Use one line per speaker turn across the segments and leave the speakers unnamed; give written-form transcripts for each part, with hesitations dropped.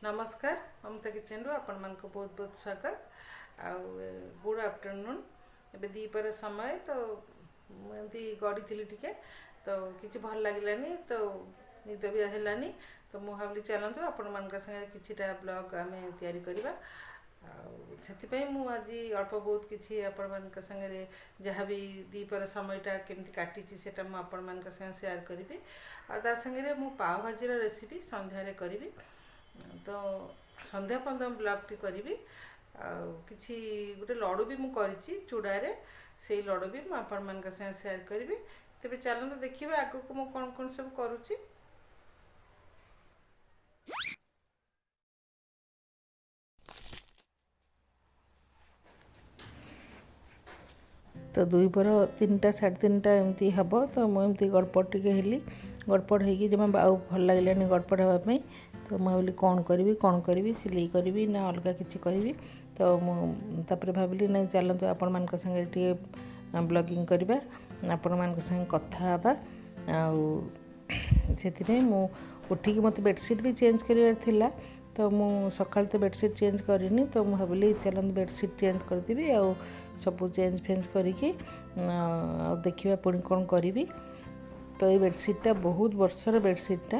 नमस्कार ममता किचन रू आपण मान को बहुत बहुत स्वागत आ गुड आफ्टरनून एबे दीपर समय तो एमती गड़ी थी टिके तो किसी भल लगलानी तो निद भी हेलानी तो मुझे भावी चलतु आपण मान संगे किछिटा ब्लॉग आम तैयारी करवा से आज अल्प बहुत किसी आपण मान संगे जहाँ भी दीपर समयटा केमती काटी सेटा आपण मान संगे शेयर करी आ संगे मु पाव भाजी रेसिपी संध्यारे करी तो संध्या पंद ब्लॉग करी किसी गोटे लड़ू भी मुझे चूड़ारे से लड़ू भी मुझे मान शेयर करी तेज चलते देखिए आग को मुझे कौन कौन सब करुच्ची। तो दुई पर 3टा 3:30 एमती हम तो मुझे गड़पड़ टे हेली गड़पड़ हो जमा आउ भल लगे गड़पड़ हाँपाई तो मुझे भावी कौन करी सिलाई करी ना अलग किसी करी तो मुझे भाविली ना चलतु आपण मान संगे टे ब्लॉगिंग करवा आपण मान संगे कथा से मु उठिकी मत बेडसीट भी चेंज करार तो मु सकाल तो बेडसीट चेंज करनी तो मुझे भाविली चलते बेडसीट चेंज करदेवी आ सब चेंज फेंज करके देखा पुणी कौन करी तो ये बेडसीटा बहुत वर्षर बेडसीटा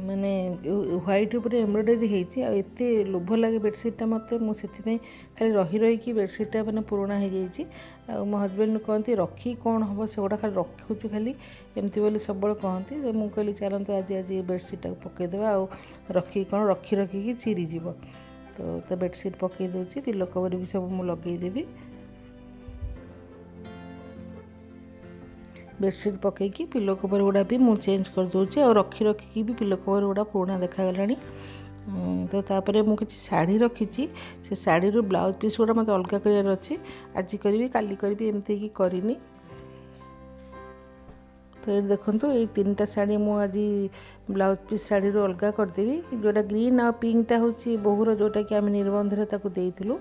माने व्हाइट उपर एम्ब्रॉयडरी होती एत लोभ लगे बेडसीटा मत मुझे खाली रही रही बेडसीटा मैंने पुराणा हो जाइए मो हजबैंड कहती रखी कौन हम से गुड़ा खाली रखुचु खाली एमती बोली सब कहती तो मुझे कहली चलते आज आज बेडसीटा पकईदे आ रखी कौन रखी रखिकी चिरीज तो बेडसीट पकई दूसरी पिलो कवर भी सब मुझे लगेदेवी बेडसीट पकईकी पिलो कवर गुड़ा भी मुझे चेंज कर दूचे और रखी रखिकी भी पिलो कवर गुड़ा पुराना देखागला तो तापर मुझे किसी शाढ़ी रखी से शाढ़ी ब्लाउज पीस गुड़ा मत अलग करार अच्छी आज करी काली करी एमती कि करनी तो ये देखो ये 3टा शाढ़ी मुझे ब्लाउज पीस शाढ़ी अलग करदेवी जोटा ग्रीन आ पिंकटा हूँ बोहूर जोटा कि आम निबंधर देलु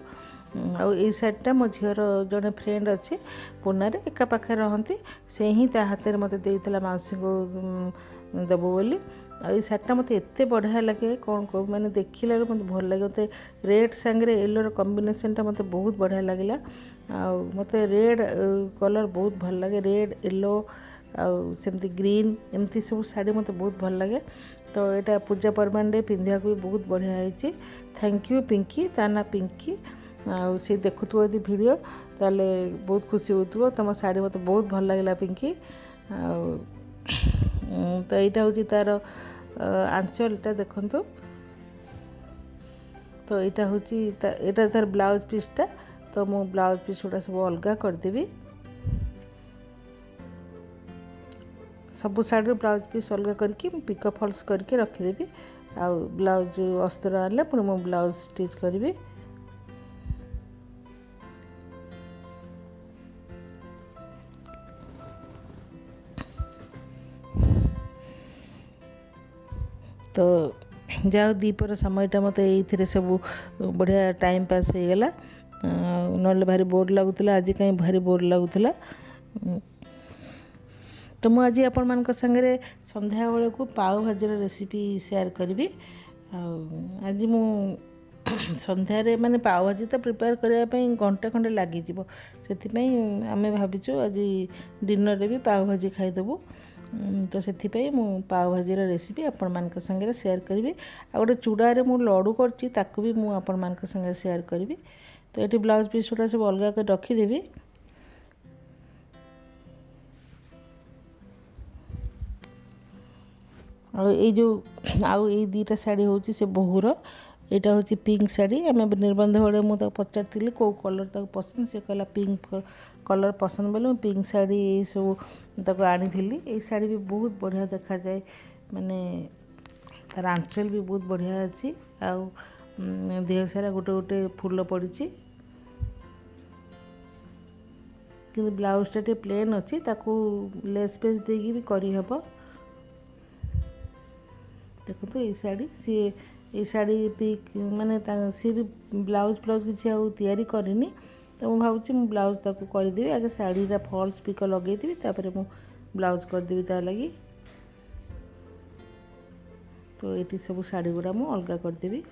आई शाढ़ीटा मो झीर जड़े फ्रेंड अच्छे पुनारे एका पाखे रहती से ही ता हाथ में मत देता मौसी को देव बोली आई शाढ़ीटा मत एत बढ़िया लगे कौन कौ मैंने देखला मत भल लगे मत रेड सांगे येलोर कॉम्बिनेशनटा मत बहुत बढ़िया लगे मत रेड कलर बहुत भल लगे रेड येलो आमती ग्रीन एमती सब शाढ़ी मत बहुत भल लगे तो यहाँ पूजा पर्वाणी पिंधा भी बहुत बढ़िया है। थैंक यू पिंकी ता ना पिंकी सी देखुव यदि वीडियो ताले बहुत खुशी हो तुम शाढ़ी मत बहुत भल लगे पिंकी तो यहाँ हूँ तार आंचलटा देखु तो यहाँ हूँ यहाँ तार ब्लाउज पीसटा तो मु ब्लाउज पीस गुड़ा सब अलग करदेवी सबू साइड ब्लाउज पीस अलग करके पिकअप फॉल्स करके रखीदेवी आ ब्लाउज अस्तर आने पुणी मु ब्लाउज स्टिच करी तो जाओ दीपर समयटा मत ये सब बढ़िया टाइम पास हो गला ना भारी बोर लगुला आज कहीं भारी बोर लगुला तो मुझे आज आपण मान संगे संध्या बेल को पाव भाजी रेसिपी शेयर करी आज मु संध्यारे माने पाव भाजी तो प्रिपेयर करने घंटे खंडे लगी से आम भावचु आज डिनर भी पाव भाजी खाईदेबू तो से मु पाव भाजी रेसिपी आपण मान संगे शेयर करी आ गोटे चूड़ारे मु लड़ू करती भी मु आपण मान संगे शेयर करी तो ये ब्लाउज पीस गुड़ा सब अलग कर रखीदेवी जो आउ ये 2टा शाढ़ी हूँ से बोहूर यहाँ हूँ पिंक शाढ़ी आम निबंध बेले मुझे पचारि कौ कलर तक पसंद से कहला पिंक कलर पसंद बोले पिंक शाढ़ी ये सब आनी ये शाढ़ी भी बहुत बढ़िया देखा जाए माने तार आंचल भी बहुत बढ़िया अच्छी आउ देह सारा गोटे गोटे फूल पड़ी कि ब्लाउजटा टे प्लेन अच्छी ताकू लेस पेस देगी भी करहब देखो ये शाढ़ी सी ये शाढ़ी भी माने सी भी ब्लाउज फ्लाउज किसी आयारी करनी तो मुझे भावुँ ब्लाउज ताको करदेवी आगे शाढ़ीटा फॉल्स पिक लगेदेवी तापर मु ब्लाउज करदेवी ता लगी तो ये सब शाढ़ी गुड़ा मु अलग करदेवी।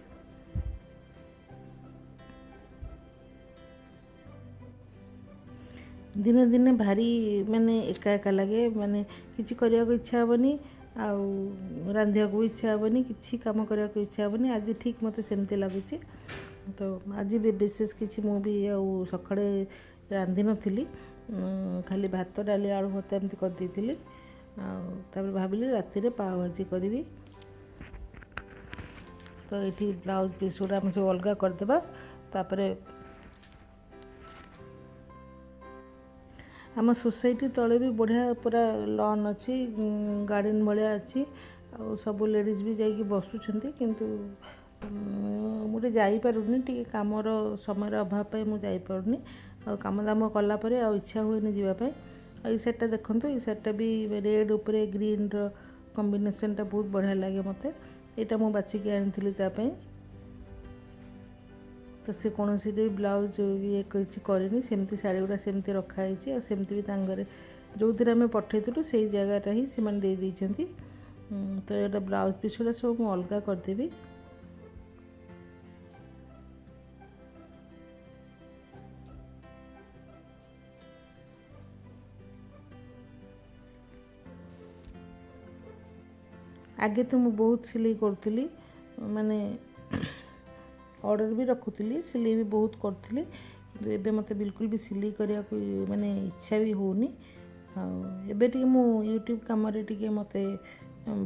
दिने दिने भारी माने एका एका लगे, माने किसी करने को इच्छा हेनी, रांधिया को इच्छा हेनी, किसी कम करने को इच्छा हेनी। आज ठीक मत सेमती लगुच। तो आज भी विशेष किसी मु भी सकाଳେ रांधि नी, खाली भात डाली आलू भत्ता एमती करदेली। भाविली राति पाव भाजी करी। तो ये ब्लाउज पीस गुड़ा सब अलग करदे। तापर आम सोसाइटी तले भी बढ़िया पूरा लॉन अच्छी, गार्डन भाया अच्छी, सब लेडीज भी जाइए बसुँच, किंतु मुझे जापरूनी टी कमर समय अभाव पे मुझे कम दाम कलापर इच्छा हुए जावाई। ये सेटटा देखो, ये सेटटा भी रेड उपरे ग्रीन कॉम्बिनेशनटा बहुत बढ़िया लगे मत। यहाँ मुझे बाछिकी आनी। तो से कौन सी ब्लाउज ये किसी करनी, सेमती शाढ़ी गुड़ा सेमती रखाई, सेमती भी तांगरे जो थी आम पठेलु से जगहटा ही से देती। तो ये ब्लाउज पीस गुड़ा सब मुझे अलग करदेवी। आगे तो मुझे बहुत सिलाई करी, माने ऑर्डर भी रखुली, सिलाई भी बहुत करी। एबे मत बिल्कुल भी सिलाई करिया को माने इच्छा भी होनी। एबे टी मु यूट्यूब काम टे मत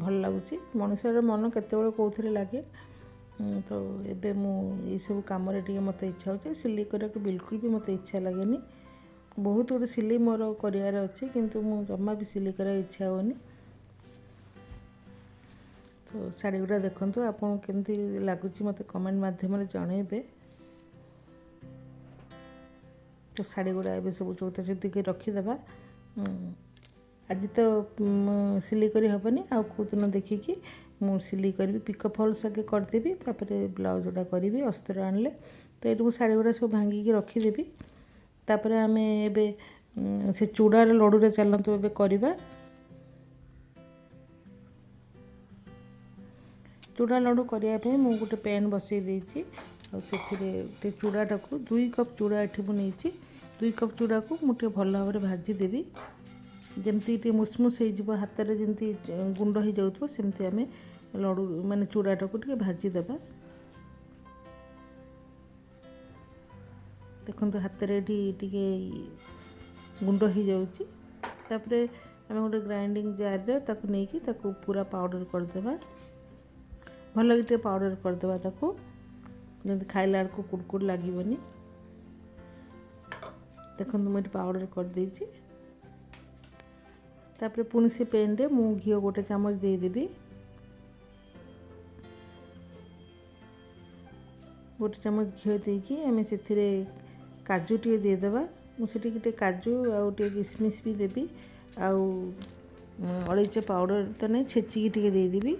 भल लगुच। मनुष्यर मन केते कौन लगे। तो एबे मु ये सब काम मत इच्छा हो। सिलाई करिया को बिल्कुल भी मत इच्छा लगे। बहुत गुड सिलाई मोर करार अच्छे, किंतु मु जमा भी सिलाई कर इच्छा होनी। तो शाढ़ी गुड़ा देखो आपको केमती लगुच मत कमेंट माध्यम जनइबे। तो शाढ़ी गुड़ा ए सब चौथा चौथी कर रखीदे। आज तो सिलाई करी हेनी, आउ दिन देखिकी मु सिलाई करी पिक फॉल्स आगे करदेवी। ब्लाउज गुड़ा करी अस्तर आनले। तो ये शाढ़ी गुड़ा सब भांगिकी रखीदेवी। तापर आम ए से चूड़ार लड्डू चलतु ए करवा। चूड़ा लड्डू करने मुझे गोटे पैन बसई देती। से चूड़ाटा को 2 कप चूड़ा ये मुझे 2 कप चूड़ा को मुझे भल भाव में भाजीदेवी। जमती मुसमुस हो हाथ में जमी गुंड हो जाऊँ सेमती आम लड्डू माने चूड़ाटा को भाजीदे। देखो हाथ में टे गुंड हो जापर आम गोटे ग्राइंडिंग जार नहीं पूरा पाउडर करदे। भल कि पाउडर करदे जमी खाइला को कुड़कुड़ लगनी। देखो मुझे पाउडर कर देछि। तापर पुणी से पेन रे मु घी गोटे चामच देदेवी। गोटे चामच घी देकी आम से काजू टे देदेबा। मुझे काजू आउे किसमिश भी देवी। अलैची पाउडर तो नहीं छेचिकी टे देदेवी।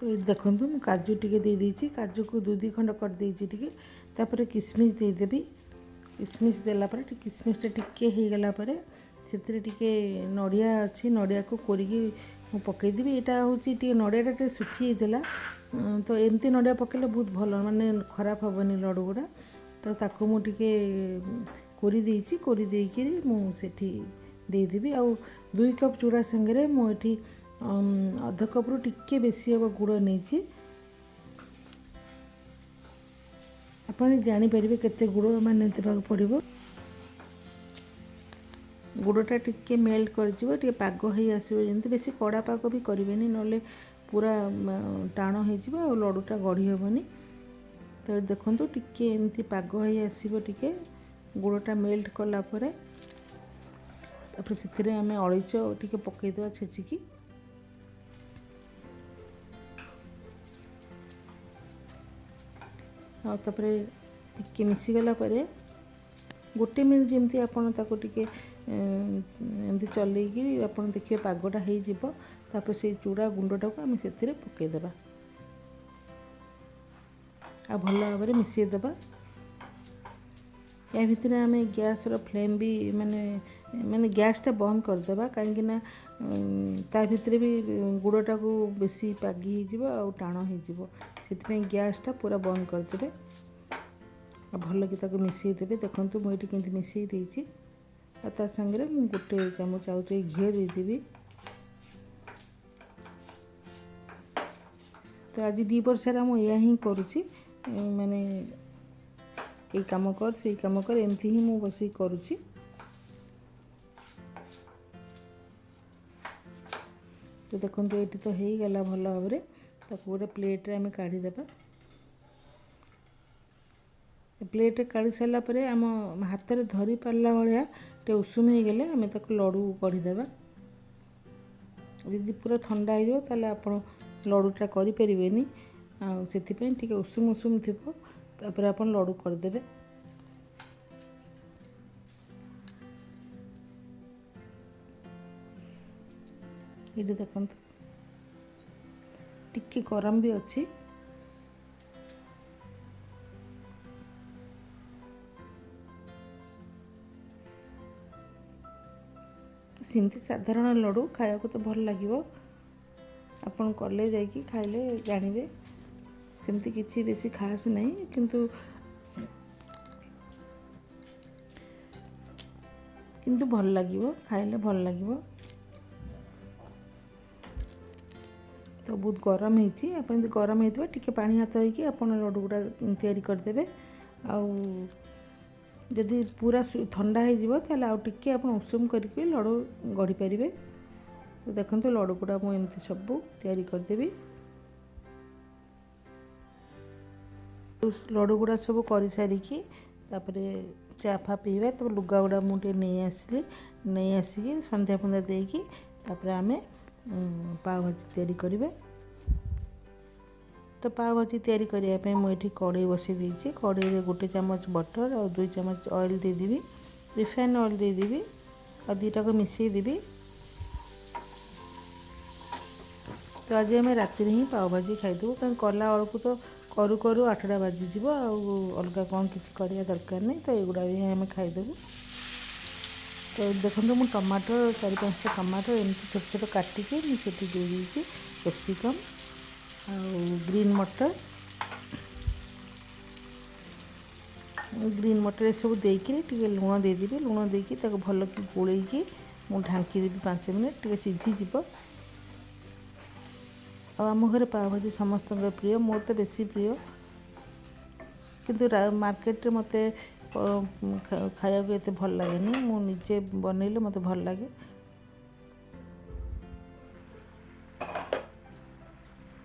तो ये देखो मुझे काजू टे दे काजू को 2 खंड कर देती। तापर किसमिश देदेवी। किसमिश देलापर किसमिश टिके हो गलापर से नड़िया अच्छी नड़िया को कोरिकी पकईदेवी। यहाँ हूँ नड़ियाटा टे सुखी होता। तो एमती नड़िया पकड़े बहुत भल माने खराब हेनी लड्डू गुड़ा। तो ताको मुझे कोरी देकी मुझे देदेवी। आ 2 कप चूड़ा संगे मुझे अध कप रु टिके बेसी हम गुड़ नहीं। आप जानीपर केते गुड़ मान देवाक पड़ो। गुड़टा टिके मेल्ट कर पाग हो आसो जमी बेसी कड़ा पाग भी करें ना पूरा टाण हो लड्डूटा गढ़ी हेनी। तो देखो टिके एमती पाग हो आसो टिके गुड़टा मेल्ट कलापर से आम अलैच टिके पकईदे छेचिकी। तापर टिके मिसीगला गोटे मिनट जमी आपके एमती चलैकी आप देखिए पागटा हो से चूड़ा गुंडटा को आम से पकईदे। आ भल भाव में मिसईदे। या भितर आम गैस फ्लेम भी माने माने गैसटा बंद करदेबा कहीं ना ता भितर भी गुड़टा को बेसी पागी हो टाण हो गैसटा पूरा बंद करदेबे भल कि मिसई देवे। देखो मुझे केमती मिसई देती ता संगे गोटे चामच आउ घी देदेवी। तो आज 2 वर्ष सारा मुझे ही करुँची माने ये कम कर से कम कर एमती ही मुझे बस करुँची। तो देखो ये तो हो गला भल भाव में गोटे प्लेट आम काढ़ीदेवा। प्लेट काढ़ी सारा पर आम हाथ में धरी पारा भाया टे उषुम हो गले आम लड़ू गढ़ीदेवा। यदि पूरा ठंडा हो आप लड़ूटा करें आपाई उषुम उषुम थी तापर आप लड़ू करदे। ये देखो टिके गरम भी अच्छी सिंधी साधारण लड्डू खाया को तो भल लगे आपन कले जाइए खाइले जानवे सेमती किसी बेसी खास नहीं किंतु किंतु भल लगे खाइले भल लगे। तो बहुत गरम होती आप गरम होता टे पानी हाथ होगी आप लड्डू गुड़ा तैयारी करदे। जदि पूरा ठंडा हो आउ टिके आप उषुम करके लड्डू गढ़ी पारे। तो देखो लड्डू गुड़ा मुझे सब तैयारी करदेवी। लड्डू गुड़ा सब कर सारिकी चा फा पीवा तो लुगा गुड़ा मुझे नहीं आसली नहीं आसिकी संध्या फंध्या देकी आम पाव भाजी तैयारी करें। तो पाव भाजी तैयारी करने मुझे कड़े बसई देती कड़े गोटे चामच बटर और 2 चामच ऑयल देदेवी रिफाइन ऑयल देदेवी और दुटा को मिसई देवी। तो आज आम राति ही पाव भाजी खाईदेव कहीं कला बेलू तो करू करू 8टा बाजीज अलग कौन किसी करवा दरकार नहीं। तो युवा भी आम खाईदेव। तो देखो मु टमाटो 4-5टा टमाटो एमती छोट छोट काटिकी मुझे दे देती कैप्सिकम ग्रीन मटर ये सब देकी लुण देदेवी लुण देकी भल कि गोलैकी मु ढांकीदेवी 5 मिनट टे सीझीज। आम घर पाव भाजी समस्त प्रिय मोर तो बेसी प्रिय किंतु मार्केट रे मते खाया को एते भल लगे नहीं मु निजे बनइले मते भल लगे।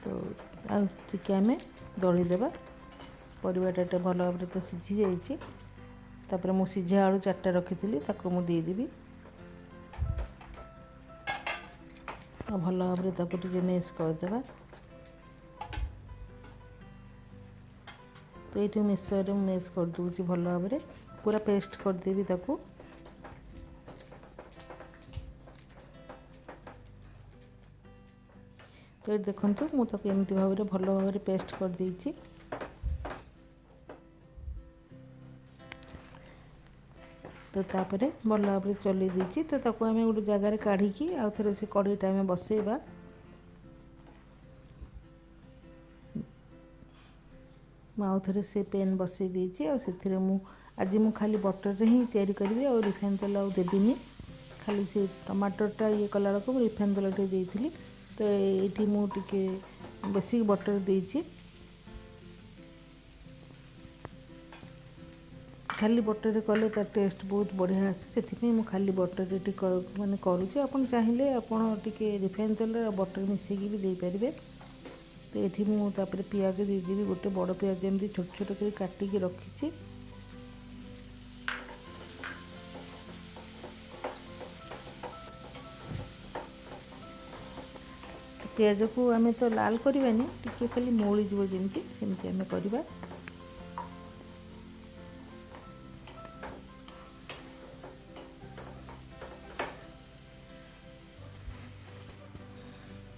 तो आम दली देवा परिवाटा भल भाव तो सीझी जापर मु सीझा आलू 4टा रखी मुदेदेवी भल भाव टे मेस करदे। तो ये मिक्सर मेस कर दूची भल भाव पूरा पेस्ट करदेवी ताकू। तो ये देखो मुझे एमती भाव भल भाव पेस्ट कर देती। तो तापर भल भाव चल देती तो आम गोटे जगार काढ़ी आउ थे से कड़ईटा आम बसैबा। आउ थे से पेन बसई देती आज मु खाली बटर ही तैयारी करी और रिफाइन तेल आउ देविनी खाली से टमाटरटा ये कला बेलू रिफाइन तेल टे देती। तो ये मुझे बेसिक बटर देती खाली बटर कले तार टेस्ट बहुत बढ़िया आसे से खाली बटर माने करुँचे आप चाहिए आपटे रिफाइन तेल बटर मिसेकी भी दे पारे। तो ये मुझे पियाज देदेवी गोटे बड़ पियाज एमती छोट छोट कर काटिकी रखी। पियाज को आम तो लाल करवानी टिके खाली मौली जीव जमी सेमती आम करवा।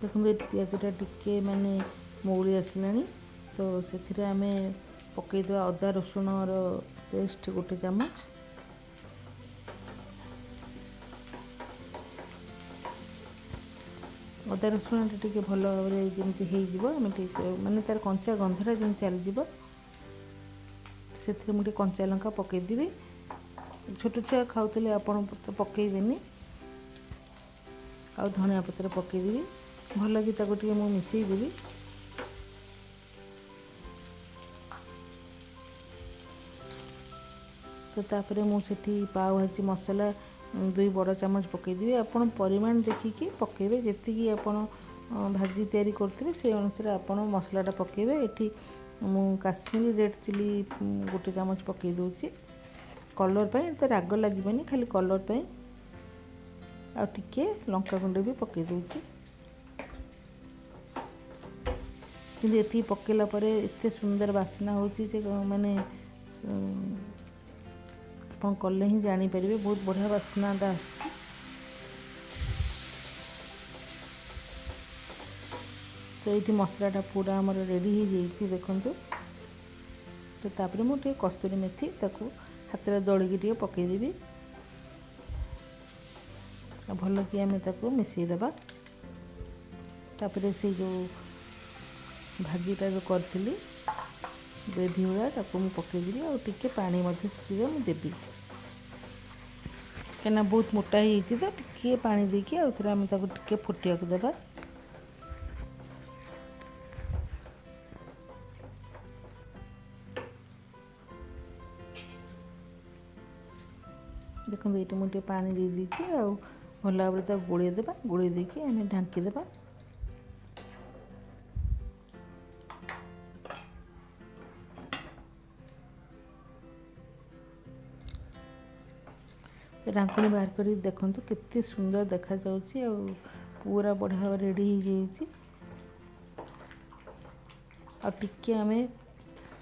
देखो ये पियाजटा टिके माने मौली आसला तो से आम पकईदे अदा रसुण पेस्ट गोटे चामच अदा रसुण टे भल भाव जमी होमें मानने तार कंचा गंधटा जमी चलीज से मुझे कंचा लंका पकईदेवी छोट छुआ खाऊले आपण तो पकईबेनि आ धनिया पत्र पकईदेवी भल कि मिसईदेवी तो तापर मुझे पाव भाजी मसला 2 बड़ चामच पकईदेवी आपण परिमाण देखिकी पकईबे जी आपण भाजी तैयारी करते से अनुसार आपण मसलाटा पकईबे ये मु काश्मीरी रेड चिली 1 चामच पकई दूची कलर पे तो राग लगे खाली कलर पे आ टिके लंका गुंड भी पकई दूची कि ये पकेला पर एत सुंदर बास्ना होची माने आप कले ही जापर बहुत बढ़िया बास्नाटा आसी तो ये मसलाटा पूरा आमर रेडी हो जाइए देखु तो तापर मुझे कस्तूरी मेथी ताको हाथ में दलिकी पकईदेवी भल कि आम मिसईदेवा तापर से जो भाजीटा जो करी ग्रेवी भाया पकईदेवी और टिके पानी सुखा मुझे देवी कहीं बहुत मोटा ही तो टिके पानी देकी आम टिके फुटिया देवा देखो ये मुझे पानी दे देकी भल भाव गोड़ेदेवा गोड़े देकी आम ढांकीदेवा ढांकुणी बाहर कर देखु केते सुंदर देखा जाउची और पूरा बढ़िया भाव रेडी हो जाइए और टिके आम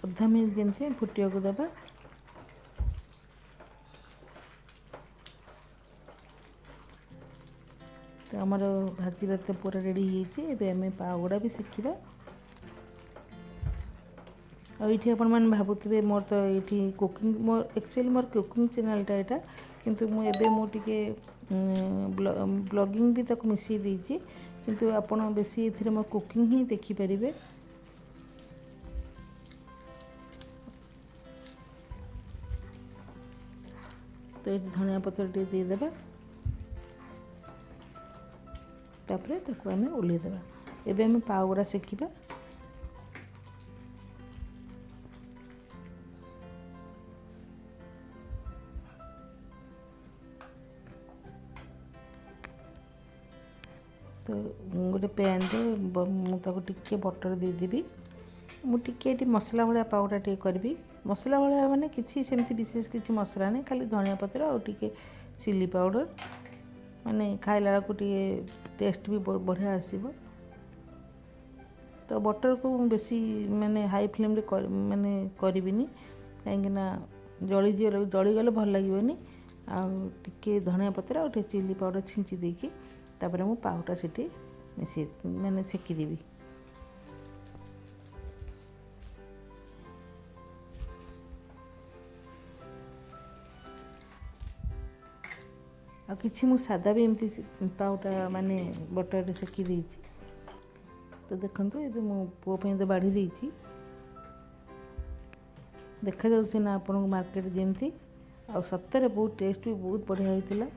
अधा मिनिट जमी फुटिया को देवा तो आमर भाजीरा तो पूरा रेडी होमें पाव गुड़ा भी शिखा आईटी आपण मैंने भावुवे मोर तो ये कुकिंग मोर एक्चुअली मोर कुकिंग चैनलटा यहाँ किंतु मुझे मोटे ब्लॉगिंग भी ताको मिसई देछि किंतु आपण बेसी ए मो कुकिंग ही देखिपारे तो ये धनिया पत्र टे देदेबा तापर ताको आम ओल्लैदेवा एबे आम पाव गुड़ा सेकिबा तो गोटे पैन मुझे बटर देदेवी मुझे मसला भाया पाउडा टे करी मसला भाया माने किसी सेमती विशेष किसी मसला नहीं खाली धनिया पत्र और टिके चिली पाउडर माने खाइला को टेस्ट भी बढ़िया आसीबो तो बटर को बेसी माने हाई फ्लेम रे माने करिबिनी कहीं जलीगले भल लगे आ टिके धनिया पत्र और चिली पाउडर छिंची देकी तापर मु पाउटा से मिसे मैंने सेकिदेवी आ किसी मु सादा भी एमती पाउटा माने बटर सेकी देछि तो देखंतु एबे मो पुओ पे तो बाढ़ी देछि देखा जाउछि ना आपन मार्केट जेमती आ सत्तरे बहुत टेस्ट भी बहुत बढ़िया होइतिला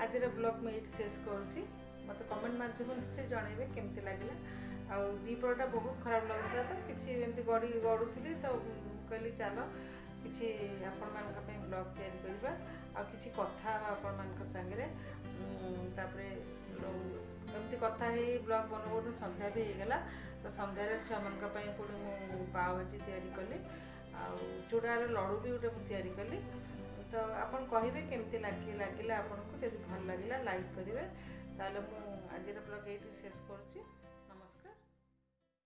आज ब्लॉग में ये शेष करुँची मत कमेंट माध्यम निश्चय जनइबे केमती लगे आउ दीपरटा बहुत खराब लगुला तो किसी एमती गड़ुली तो कहली चल किसी आपण मान ब्लॉग तैयारी करवा आ किसी कथा आपण मान सांगे एमती कथा है ब्लॉग बनऊ संध्या भी होगला तो संध्यारे छुआ मानी पुणी मु पाव भाजी तैयारी कली चूड़ार लड़ू भी गोटे तैयारी कली तो आपन कहिबे केमती लगिला आपन को यदि भल लगिला लाइक करिवे ताले मु आज ब्लॉग ये शेष करुँची।